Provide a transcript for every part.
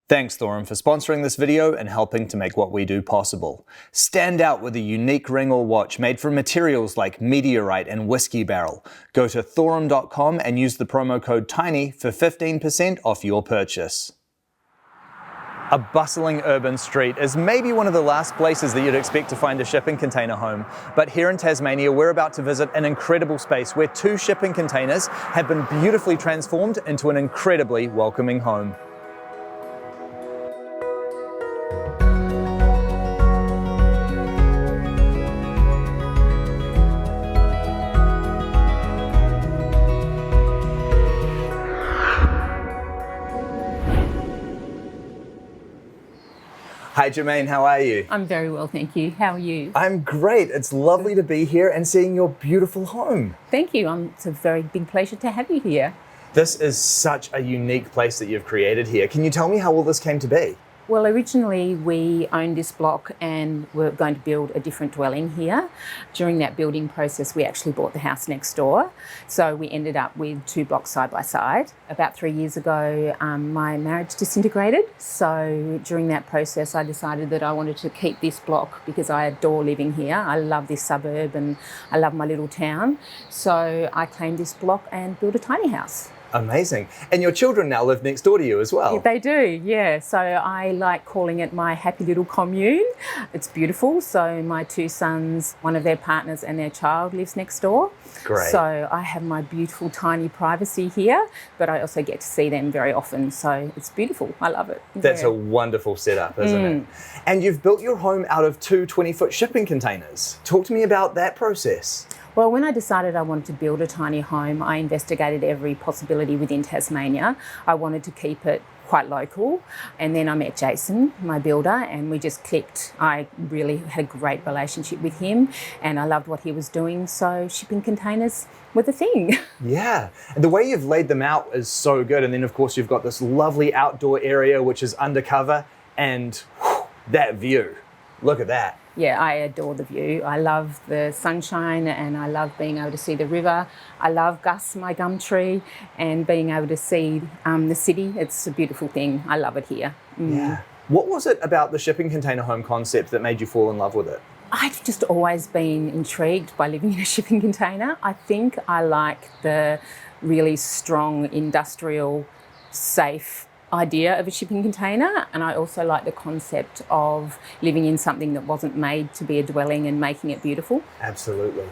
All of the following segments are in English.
Thanks, Thorum, for sponsoring this video and helping to make what we do possible. Stand out with a unique ring or watch made from materials like meteorite and whiskey barrel. Go to thorum.com and use the promo code TINY for 15% off your purchase. A bustling urban street is maybe one of the last places that you'd expect to find a shipping container home. But here in Tasmania, we're about to visit an incredible space where 2 shipping containers have been beautifully transformed into an incredibly welcoming home. Hi Germaine, how are you? I'm very well, thank you. How are you? I'm great. It's lovely to be here and seeing your beautiful home. Thank you. It's a very big pleasure to have you here. This is such a unique place that you've created here. Can you tell me how all this came to be? Well, originally we owned this block and were going to build a different dwelling here. During that building process, we actually bought the house next door. So we ended up with 2 blocks side by side. About 3 years ago, my marriage disintegrated. So during that process, I decided that I wanted to keep this block because I adore living here. I love this suburb and I love my little town. So I claimed this block and built a tiny house. Amazing. And your children now live next door to you as well. They do, yeah. So I like calling it my happy little commune. It's beautiful. So my 2 sons, one of their partners and their child lives next door. Great. So I have my beautiful tiny privacy here, but I also get to see them very often. So it's beautiful. I love it. That's a wonderful setup, isn't it? And you've built your home out of 2 20-foot shipping containers. Talk to me about that process. Well, when I decided I wanted to build a tiny home, I investigated every possibility within Tasmania. I wanted to keep it quite local. And then I met Jason, my builder, and we just clicked. I really had a great relationship with him and I loved what he was doing. So shipping containers were the thing. Yeah, and the way you've laid them out is so good. And then of course you've got this lovely outdoor area, which is undercover, and whew, that view, look at that. Yeah, I adore the view. I love the sunshine and I love being able to see the river. I love Gus, my gum tree, and being able to see the city. It's a beautiful thing. I love it here. Yeah. What was it about the shipping container home concept that made you fall in love with it? I've just always been intrigued by living in a shipping container. I think I like the really strong industrial, safe idea of a shipping container, and I also like the concept of living in something that wasn't made to be a dwelling and making it beautiful. Absolutely.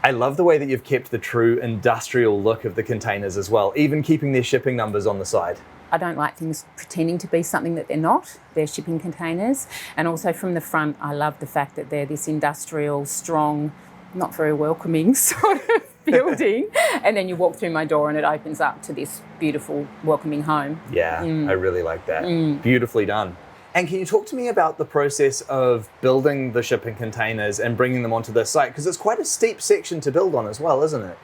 I love the way that you've kept the true industrial look of the containers as well, even keeping their shipping numbers on the side. I don't like things pretending to be something that they're not. They're shipping containers. And also from the front, I love the fact that they're this industrial, strong, not very welcoming sort of building, and then you walk through my door and it opens up to this beautiful welcoming home. Yeah, I really like that. Beautifully done. And can you talk to me about the process of building the shipping containers and bringing them onto this site? Because it's quite a steep section to build on as well, isn't it?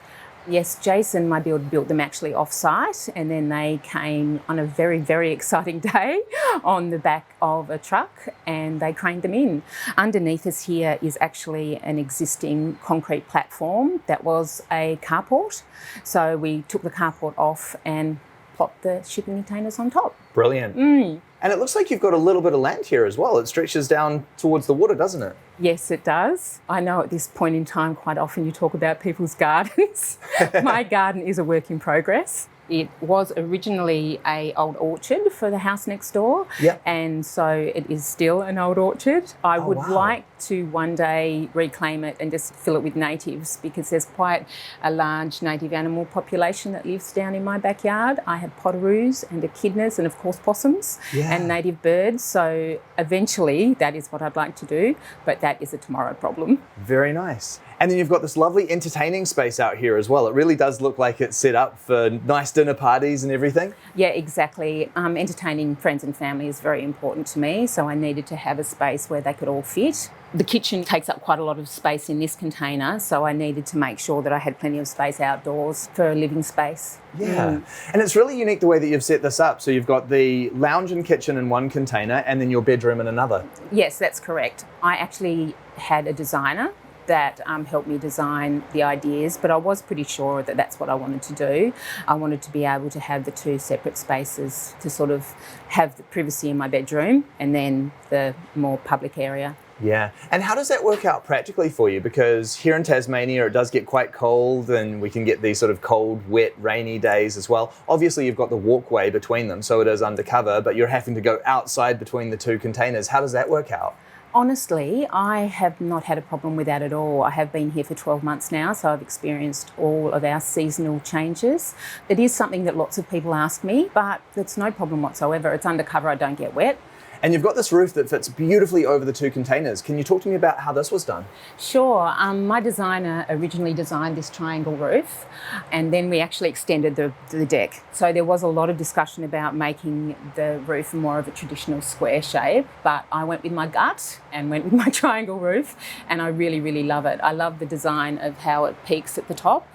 Yes, Jason, my builder, built them actually off-site, and then they came on a very, very exciting day on the back of a truck and they craned them in. Underneath us here is actually an existing concrete platform that was a carport. So we took the carport off and plopped the shipping containers on top. Brilliant. And it looks like you've got a little bit of land here as well. It stretches down towards the water, doesn't it? Yes, it does. I know at this point in time, quite often you talk about people's gardens. My garden is a work in progress. It was originally an old orchard for the house next door. Yep. And so it is still an old orchard. I would wow. like to one day reclaim it and just fill it with natives, because there's quite a large native animal population that lives down in my backyard. I have potoroos and echidnas and of course possums and native birds. So eventually that is what I'd like to do, but that is a tomorrow problem. Very nice. And then you've got this lovely entertaining space out here as well. It really does look like it's set up for nice dinner parties and everything. Yeah, exactly. Entertaining friends and family is very important to me, so I needed to have a space where they could all fit. The kitchen takes up quite a lot of space in this container, so I needed to make sure that I had plenty of space outdoors for a living space. Yeah, and it's really unique the way that you've set this up. So you've got the lounge and kitchen in one container and then your bedroom in another. Yes, that's correct. I actually had a designer that helped me design the ideas, but I was pretty sure that that's what I wanted to do. I wanted to be able to have the two separate spaces to sort of have the privacy in my bedroom and then the more public area. Yeah. And how does that work out practically for you? Because here in Tasmania, it does get quite cold and we can get these sort of cold, wet, rainy days as well. Obviously, you've got the walkway between them, so it is undercover, but you're having to go outside between the two containers. How does that work out? Honestly, I have not had a problem with that at all. I have been here for 12 months now, so I've experienced all of our seasonal changes. It is something that lots of people ask me, but it's no problem whatsoever. It's undercover, I don't get wet. And you've got this roof that fits beautifully over the two containers. Can you talk to me about how this was done? Sure. My designer originally designed this triangle roof, and then we actually extended the deck. So there was a lot of discussion about making the roof more of a traditional square shape, but I went with my gut and went with my triangle roof, and I really, really love it. I love the design of how it peaks at the top,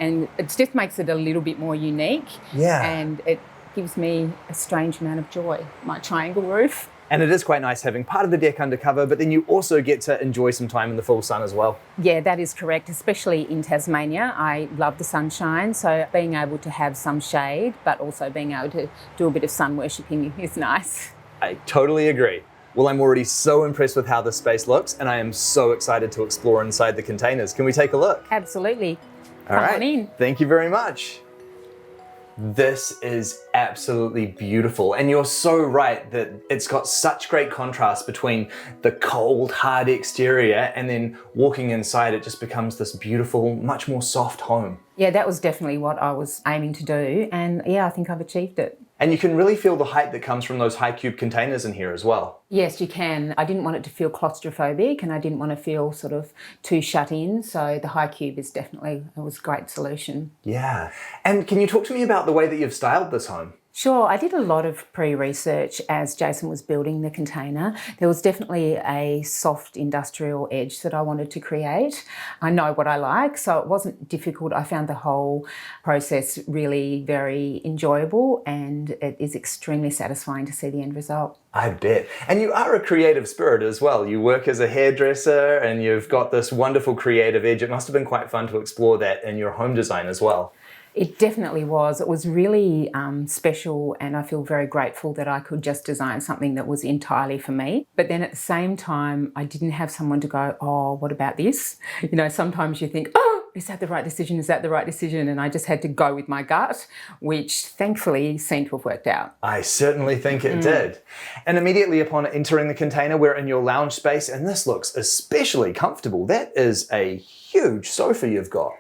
and it just makes it a little bit more unique. Yeah. And it gives me a strange amount of joy, my triangle roof. And it is quite nice having part of the deck undercover, but then you also get to enjoy some time in the full sun as well. Yeah, that is correct, especially in Tasmania. I love the sunshine, so being able to have some shade, but also being able to do a bit of sun worshipping is nice. I totally agree. Well, I'm already so impressed with how this space looks, and I am so excited to explore inside the containers. Can we take a look? Absolutely. All Come right. on in. Thank you very much. This is absolutely beautiful. And you're so right that it's got such great contrast between the cold, hard exterior and then walking inside, it just becomes this beautiful, much more soft home. Yeah, that was definitely what I was aiming to do. And yeah, I think I've achieved it. And you can really feel the height that comes from those high cube containers in here as well. Yes, you can. I didn't want it to feel claustrophobic and I didn't want to feel sort of too shut in. So the high cube is definitely, it was a great solution. Yeah. And can you talk to me about the way that you've styled this home? Sure, I did a lot of pre-research as Jason was building the container. There was definitely a soft industrial edge that I wanted to create. I know what I like, so it wasn't difficult. I found the whole process really very enjoyable and it is extremely satisfying to see the end result. I bet. And you are a creative spirit as well. You work as a hairdresser and you've got this wonderful creative edge. It must have been quite fun to explore that in your home design as well. It definitely was. It was really special and I feel very grateful that I could just design something that was entirely for me. But then at the same time, I didn't have someone to go, oh, what about this? You know, sometimes you think, oh, is that the right decision? Is that the right decision? And I just had to go with my gut, which thankfully seemed to have worked out. I certainly think it did. And immediately upon entering the container, we're in your lounge space and this looks especially comfortable. That is a huge sofa you've got.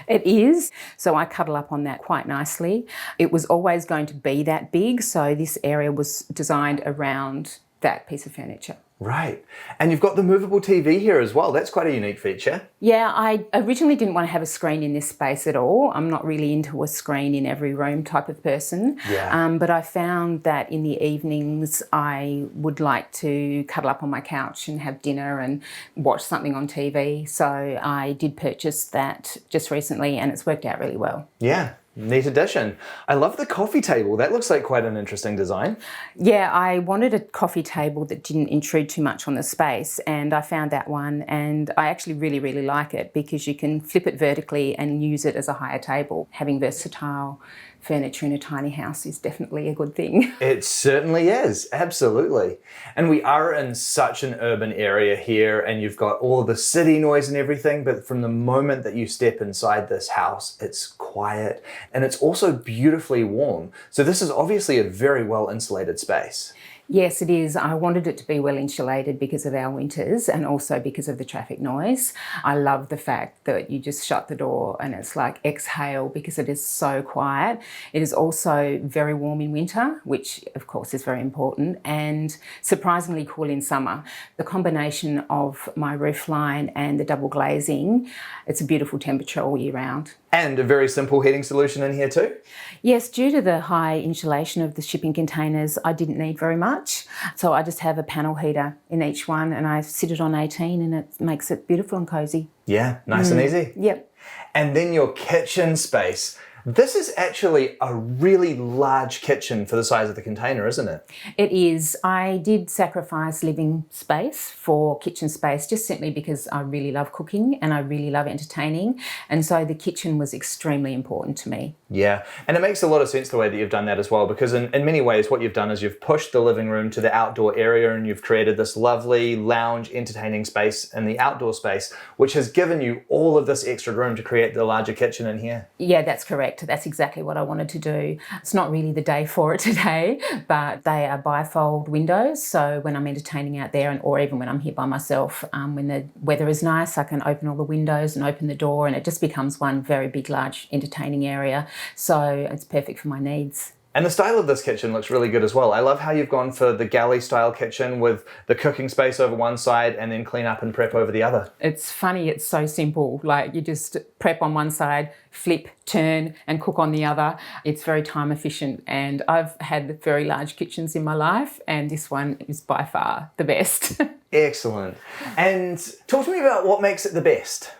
It is. So I cuddle up on that quite nicely. It was always going to be that big, so this area was designed around that piece of furniture. Right. And you've got the movable TV here as well. That's quite a unique feature. Yeah, I originally didn't want to have a screen in this space at all. I'm not really into a screen in every room type of person. Yeah. But I found that in the evenings I would like to cuddle up on my couch and have dinner and watch something on TV. So I did purchase that just recently and it's worked out really well. Yeah. Neat addition. I love the coffee table. That looks like quite an interesting design. Yeah, I wanted a coffee table that didn't intrude too much on the space and I found that one and I actually really, really like it because you can flip it vertically and use it as a higher table. Having versatile furniture in a tiny house is definitely a good thing. It certainly is, absolutely. And we are in such an urban area here and you've got all the city noise and everything, but from the moment that you step inside this house, it's quiet and it's also beautifully warm. So this is obviously a very well insulated space. Yes, it is. I wanted it to be well insulated because of our winters and also because of the traffic noise. I love the fact that you just shut the door and it's like exhale because it is so quiet. It is also very warm in winter, which of course is very important, and surprisingly cool in summer. The combination of my roof line and the double glazing, it's a beautiful temperature all year round. And a very simple heating solution in here too? Yes, due to the high insulation of the shipping containers, I didn't need very much. So I just have a panel heater in each one and I sit it on 18 and it makes it beautiful and cosy. Yeah, nice and easy. Yep. And then your kitchen space. This is actually a really large kitchen for the size of the container, isn't it? It is. I did sacrifice living space for kitchen space just simply because I really love cooking and I really love entertaining. And so the kitchen was extremely important to me. Yeah, and it makes a lot of sense the way that you've done that as well, because in many ways what you've done is you've pushed the living room to the outdoor area and you've created this lovely lounge entertaining space in the outdoor space, which has given you all of this extra room to create the larger kitchen in here. Yeah, that's correct. That's exactly what I wanted to do. It's not really the day for it today, but they are bifold windows. So when I'm entertaining out there or even when I'm here by myself, when the weather is nice, I can open all the windows and open the door and it just becomes one very big, large entertaining area. So it's perfect for my needs. And the style of this kitchen looks really good as well. I love how you've gone for the galley style kitchen with the cooking space over one side and then clean up and prep over the other. It's funny, it's so simple. Like you just prep on one side, flip, turn and cook on the other. It's very time efficient and I've had very large kitchens in my life and this one is by far the best. Excellent. And talk to me about what makes it the best.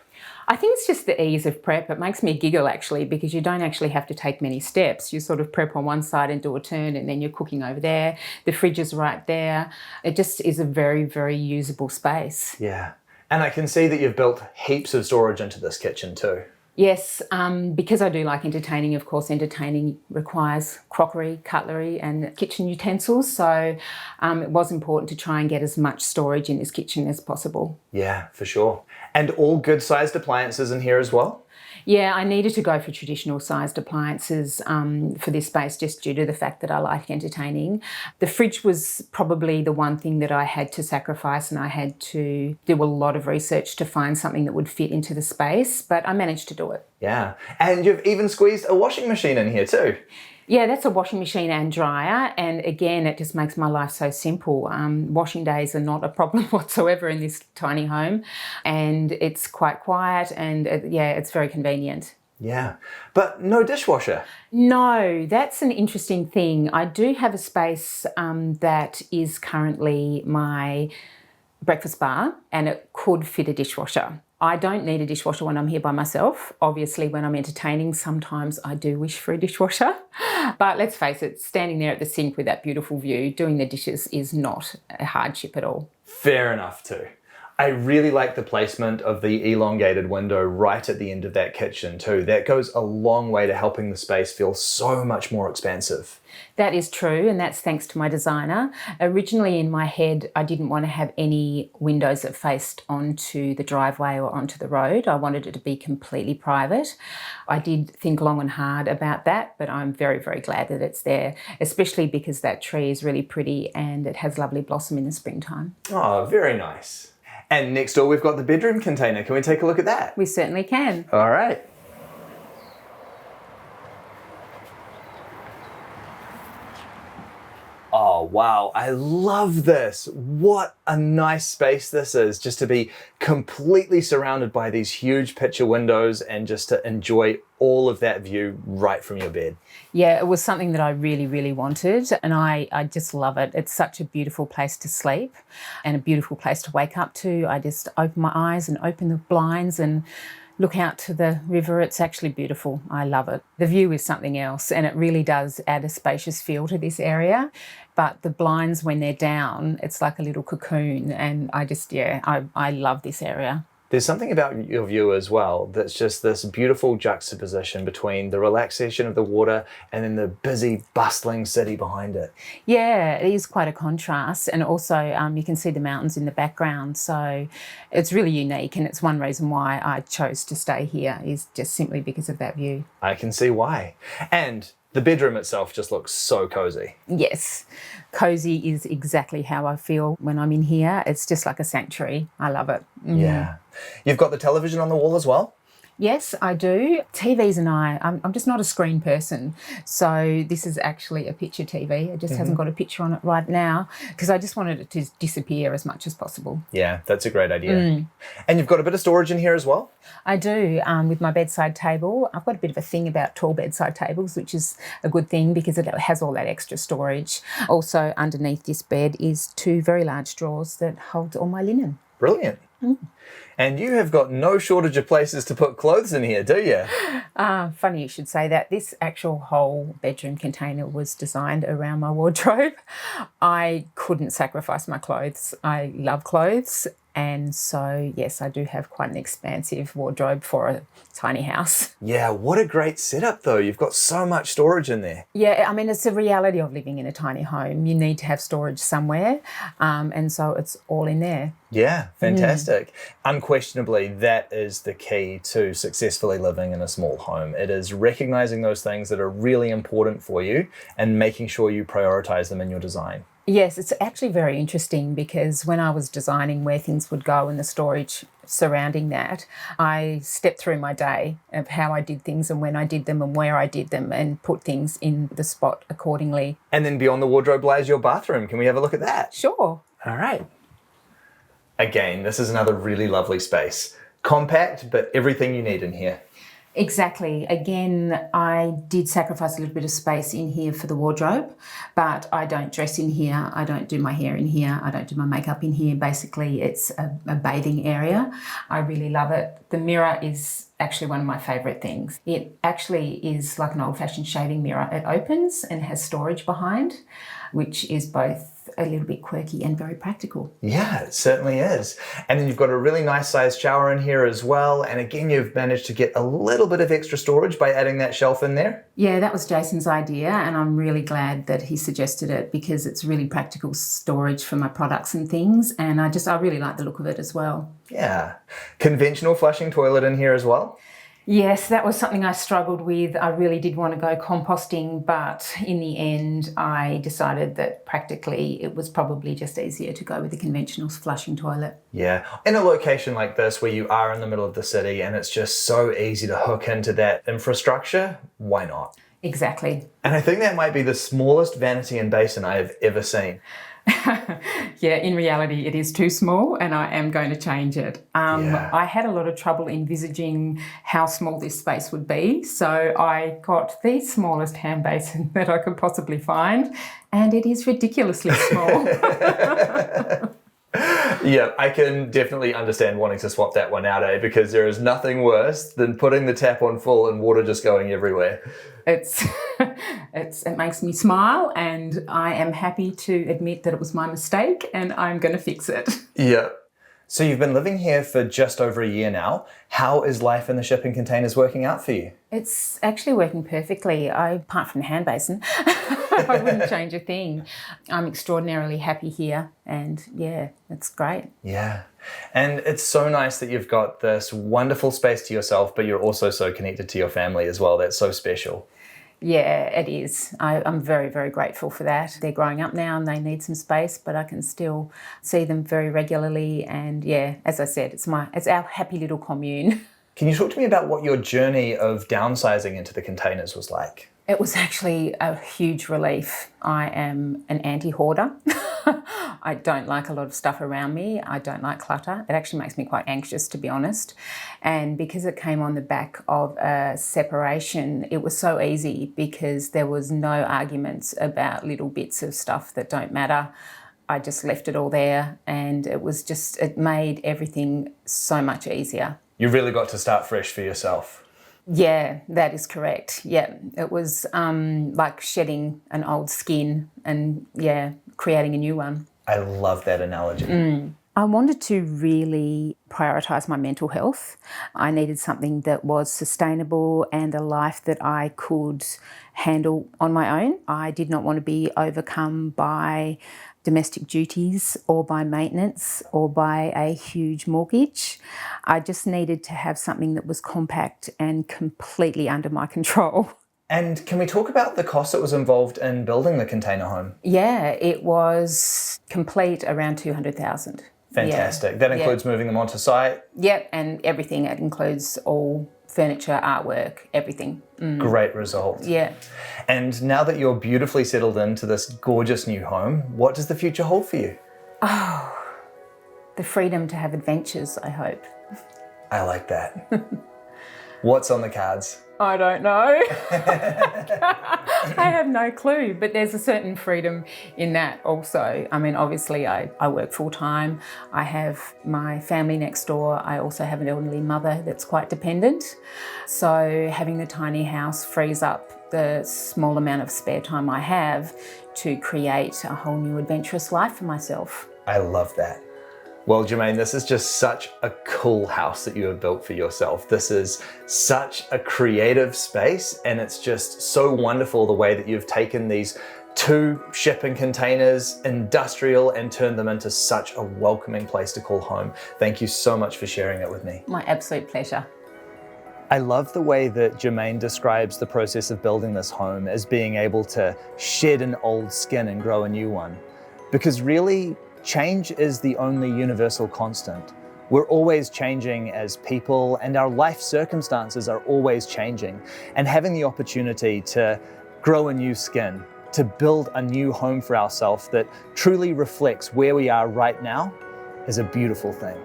I think it's just the ease of prep. It makes me giggle actually because you don't actually have to take many steps. You sort of prep on one side and do a turn and then you're cooking over there. The fridge is right there. It just is a very, very usable space. Yeah. And I can see that you've built heaps of storage into this kitchen too. Yes, because I do like entertaining, of course, entertaining requires crockery, cutlery and kitchen utensils. So it was important to try and get as much storage in this kitchen as possible. Yeah, for sure. And all good sized appliances in here as well? Yeah, I needed to go for traditional sized appliances for this space just due to the fact that I like entertaining. The fridge was probably the one thing that I had to sacrifice and I had to do a lot of research to find something that would fit into the space, but I managed to do it. Yeah, and you've even squeezed a washing machine in here too. Yeah, that's a washing machine and dryer. And again, it just makes my life so simple. Washing days are not a problem whatsoever in this tiny home. And it's quite quiet and it's very convenient. Yeah, but no dishwasher. No, that's an interesting thing. I do have a space that is currently my breakfast bar and it could fit a dishwasher. I don't need a dishwasher when I'm here by myself. Obviously, when I'm entertaining, sometimes I do wish for a dishwasher. But let's face it, standing there at the sink with that beautiful view, doing the dishes is not a hardship at all. Fair enough too. I really like the placement of the elongated window right at the end of that kitchen too. That goes a long way to helping the space feel so much more expansive. That is true, and that's thanks to my designer. Originally in my head, I didn't want to have any windows that faced onto the driveway or onto the road. I wanted it to be completely private. I did think long and hard about that, but I'm very, very glad that it's there, especially because that tree is really pretty and it has lovely blossom in the springtime. Oh, very nice. And next door we've got the bedroom container. Can we take a look at that? We certainly can. All right. Oh, wow. I love this. What a nice space this is, just to be completely surrounded by these huge picture windows and just to enjoy all of that view right from your bed. Yeah, it was something that I really, really wanted and I just love it. It's such a beautiful place to sleep and a beautiful place to wake up to. I just open my eyes and open the blinds and look out to the river. It's actually beautiful. I love it. The view is something else and it really does add a spacious feel to this area. But the blinds, when they're down, it's like a little cocoon and I love this area. There's something about your view as well that's just this beautiful juxtaposition between the relaxation of the water and then the busy, bustling city behind it. Yeah, it is quite a contrast. And also you can see the mountains in the background. So it's really unique. And it's one reason why I chose to stay here is just simply because of that view. I can see why. And the bedroom itself just looks so cozy. Yes, cozy is exactly how I feel when I'm in here. It's just like a sanctuary. I love it. Yeah. You've got the television on the wall as well? Yes, I do. TVs and I'm just not a screen person. So this is actually a picture TV. It just hasn't got a picture on it right now because I just wanted it to disappear as much as possible. Yeah, that's a great idea. And you've got a bit of storage in here as well? I do, with my bedside table. I've got a bit of a thing about tall bedside tables, which is a good thing because it has all that extra storage. Also, underneath this bed is 2 very large drawers that hold all my linen. Brilliant. And you have got no shortage of places to put clothes in here, do you? Funny you should say that. This actual whole bedroom container was designed around my wardrobe. I couldn't sacrifice my clothes. I love clothes. And so, yes, I do have quite an expansive wardrobe for a tiny house. Yeah, what a great setup though. You've got so much storage in there. Yeah, I mean, it's the reality of living in a tiny home. You need to have storage somewhere. And so it's all in there. Yeah, fantastic. Unquestionably, that is the key to successfully living in a small home. It is recognizing those things that are really important for you and making sure you prioritize them in your design. Yes, it's actually very interesting because when I was designing where things would go and the storage surrounding that, I stepped through my day of how I did things and when I did them and where I did them and put things in the spot accordingly. And then beyond the wardrobe lies your bathroom. Can we have a look at that? Sure. All right. Again, this is another really lovely space. Compact, but everything you need in here. Exactly. Again, I did sacrifice a little bit of space in here for the wardrobe, but I don't dress in here. I don't do my hair in here. I don't do my makeup in here. Basically, it's a bathing area. I really love it. The mirror is actually one of my favourite things. It actually is like an old-fashioned shaving mirror. It opens and has storage behind, which is both a little bit quirky and very practical. Yeah, it certainly is. And then you've got a really nice sized shower in here as well. And again, you've managed to get a little bit of extra storage by adding that shelf in there. Yeah, that was Jason's idea, and I'm really glad that he suggested it because it's really practical storage for my products and things, and I really like the look of it as well. Yeah. Conventional flushing toilet in here as well. Yes, that was something I struggled with. I really did want to go composting, but in the end, I decided that practically it was probably just easier to go with the conventional flushing toilet. Yeah. In a location like this where you are in the middle of the city and it's just so easy to hook into that infrastructure, why not? Exactly. And I think that might be the smallest vanity and basin I have ever seen. Yeah, in reality, it is too small and I am going to change it. I had a lot of trouble envisaging how small this space would be, so I got the smallest hand basin that I could possibly find, and it is ridiculously small. Yeah, I can definitely understand wanting to swap that one out, because there is nothing worse than putting the tap on full and water just going everywhere. It makes me smile, and I am happy to admit that it was my mistake and I'm going to fix it. Yeah. So you've been living here for just over a year now. How is life in the shipping containers working out for you? It's actually working perfectly. Apart from the hand basin, I wouldn't change a thing. I'm extraordinarily happy here, and yeah, it's great. Yeah. And it's so nice that you've got this wonderful space to yourself, but you're also so connected to your family as well. That's so special. Yeah, it is. I'm very, very grateful for that. They're growing up now and they need some space, but I can still see them very regularly. And yeah, as I said, it's our happy little commune. Can you talk to me about what your journey of downsizing into the containers was like? It was actually a huge relief. I am an anti-hoarder. I don't like a lot of stuff around me. I don't like clutter. It actually makes me quite anxious, to be honest. And because it came on the back of a separation, it was so easy because there was no arguments about little bits of stuff that don't matter. I just left it all there, and it made everything so much easier. You really got to start fresh for yourself. Yeah, that is correct. Yeah, it was like shedding an old skin and, yeah, creating a new one. I love that analogy. I wanted to really prioritise my mental health. I needed something that was sustainable and a life that I could handle on my own. I did not want to be overcome by domestic duties or by maintenance or by a huge mortgage. I just needed to have something that was compact and completely under my control. And can we talk about the cost that was involved in building the container home? Yeah, it was complete around $200,000. Fantastic. Yeah. That includes moving them onto site? Yep, and everything. It includes all furniture, artwork, everything. Great result. Yeah. And now that you're beautifully settled into this gorgeous new home, what does the future hold for you? Oh, the freedom to have adventures, I hope. I like that. What's on the cards? I don't know. I have no clue, but there's a certain freedom in that also. I mean, obviously I work full time. I have my family next door. I also have an elderly mother that's quite dependent. So having the tiny house frees up the small amount of spare time I have to create a whole new adventurous life for myself. I love that. Well, Germaine, this is just such a cool house that you have built for yourself. This is such a creative space, and it's just so wonderful the way that you've taken these 2 shipping containers, industrial, and turned them into such a welcoming place to call home. Thank you so much for sharing it with me. My absolute pleasure. I love the way that Germaine describes the process of building this home as being able to shed an old skin and grow a new one. Because really, change is the only universal constant. We're always changing as people, and our life circumstances are always changing. And having the opportunity to grow a new skin, to build a new home for ourselves that truly reflects where we are right now is a beautiful thing.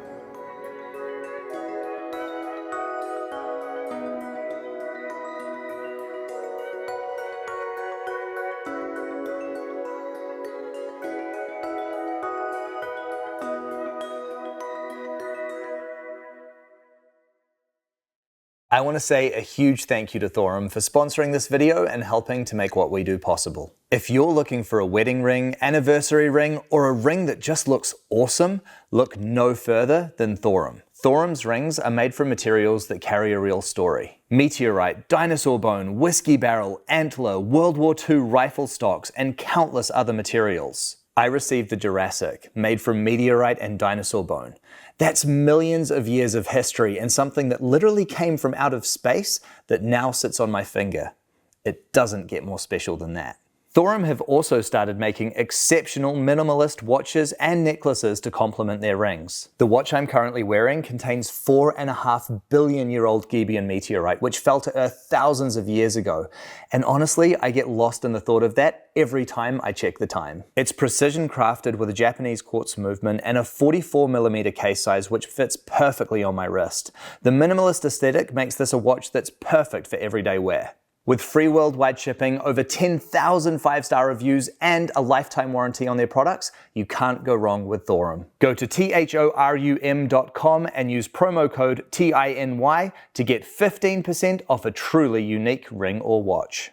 I want to say a huge thank you to Thorum for sponsoring this video and helping to make what we do possible. If you're looking for a wedding ring, anniversary ring, or a ring that just looks awesome, look no further than Thorum. Thorum's rings are made from materials that carry a real story. Meteorite, dinosaur bone, whiskey barrel, antler, World War II rifle stocks, and countless other materials. I received the Jurassic, made from meteorite and dinosaur bone. That's millions of years of history and something that literally came from out of space that now sits on my finger. It doesn't get more special than that. Thorum have also started making exceptional minimalist watches and necklaces to complement their rings. The watch I'm currently wearing contains 4.5 billion-year-old Gibeon meteorite, which fell to Earth thousands of years ago. And honestly, I get lost in the thought of that every time I check the time. It's precision crafted with a Japanese quartz movement and a 44mm case size, which fits perfectly on my wrist. The minimalist aesthetic makes this a watch that's perfect for everyday wear. With free worldwide shipping, over 10,000 5-star reviews, and a lifetime warranty on their products, you can't go wrong with Thorum. Go to thorum.com and use promo code TINY to get 15% off a truly unique ring or watch.